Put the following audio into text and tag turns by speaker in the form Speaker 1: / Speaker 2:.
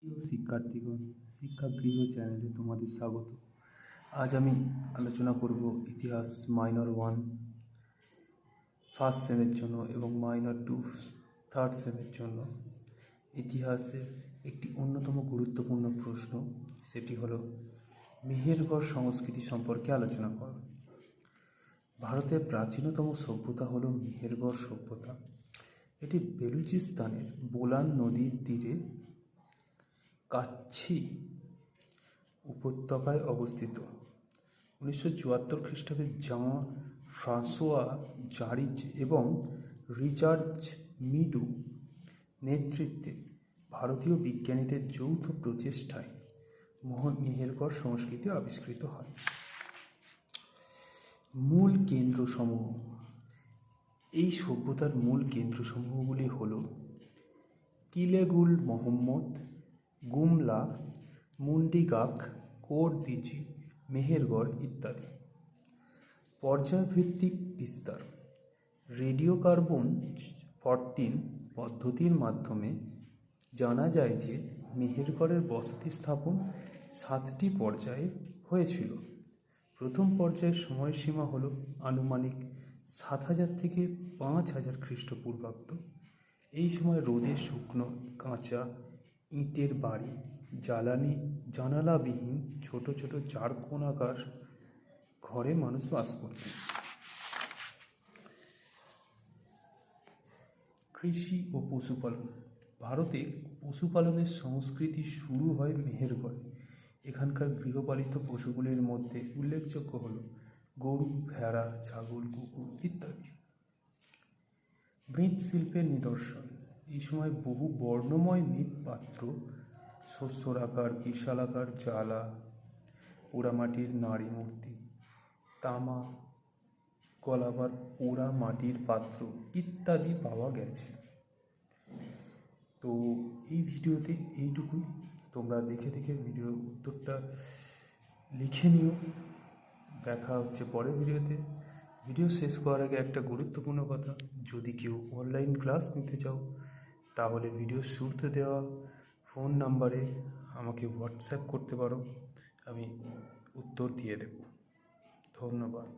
Speaker 1: প্রিয় শিক্ষার্থীগণ, শিক্ষাগৃহ চ্যানেলে তোমাদের স্বাগত। আজ আমি আলোচনা করব ইতিহাস মাইনর 1 ফার্স্ট সেমের জন্য এবং মাইনর 2 থার্ড সেমের জন্য। ইতিহাসের একটি অন্যতম গুরুত্বপূর্ণ প্রশ্ন, সেটি হলো মেহেরগড় সংস্কৃতি সম্পর্কে আলোচনা করা। ভারতের প্রাচীনতম সভ্যতা হলো মেহেরগড় সভ্যতা। এটি বেলুচিস্তানের বোলান নদীর তীরে কাচ্ছি উপত্যকায় অবস্থিত। 1974 খ্রিস্টাব্দে জাঁ ফ্রাঁসোয়া জারিজ এবং রিচার্ড মিডু নেতৃত্বে ভারতীয় বিজ্ঞানীদের যৌথ প্রচেষ্টায় মেহেরগড় সংস্কৃতি আবিষ্কৃত হয়। মূল কেন্দ্রসমূহ। এই সভ্যতার মূল কেন্দ্রসমূহগুলি হল কিলেগুল মোহাম্মদ, গুমলা, মুন্ডিগাক, কোরদিজি, মেহেরগড় ইত্যাদি। পর্যায়ভিত্তিক বিস্তার। রেডিওকার্বন 14 পদ্ধতির মাধ্যমে জানা যায় যে মেহেরগড়ের বসতি স্থাপন 7টি পর্যায়ে হয়েছিল। প্রথম পর্যায়ের সময়সীমা হল আনুমানিক 7000 থেকে 5000 খ্রিস্টপূর্বাব্দ। এই সময় রোদে শুকনো কাঁচা ইটের বাড়ি, জানালাবিহীন ছোট ছোট চারকোণাকার ঘরে মানুষ বাস করতেন। কৃষি ও পশুপালন। ভারতে পশুপালনের সংস্কৃতি শুরু হয় মেহেরগড়ে। এখানকার গৃহপালিত পশুগুলির মধ্যে উল্লেখযোগ্য হল গরু, ভেড়া, ছাগল, কুকুর ইত্যাদি। মৃৎশিল্পের নিদর্শন। এই সময় বহু বর্ণময় মৃৎপাত্র, শস্যরাকার, বিশালাকার জালা, পোড়ামাটির নারী মূর্তি, তামা, গলাবার পোড়া মাটির পাত্র ইত্যাদি পাওয়া গেছে। তো এই ভিডিওতে এইটুকুই। তোমরা দেখে ভিডিও উত্তরটা লিখে নিও। দেখা হচ্ছে পরের ভিডিওতে। ভিডিও শেষ করার আগে একটা গুরুত্বপূর্ণ কথা, যদি কেউ অনলাইন ক্লাস নিতে চাও তাহলে ভিডিও শুরুতে দেওয়া ফোন নাম্বারে আমাকে হোয়াটসঅ্যাপ করতে পারো, আমি উত্তর দিয়ে দেব। ধন্যবাদ।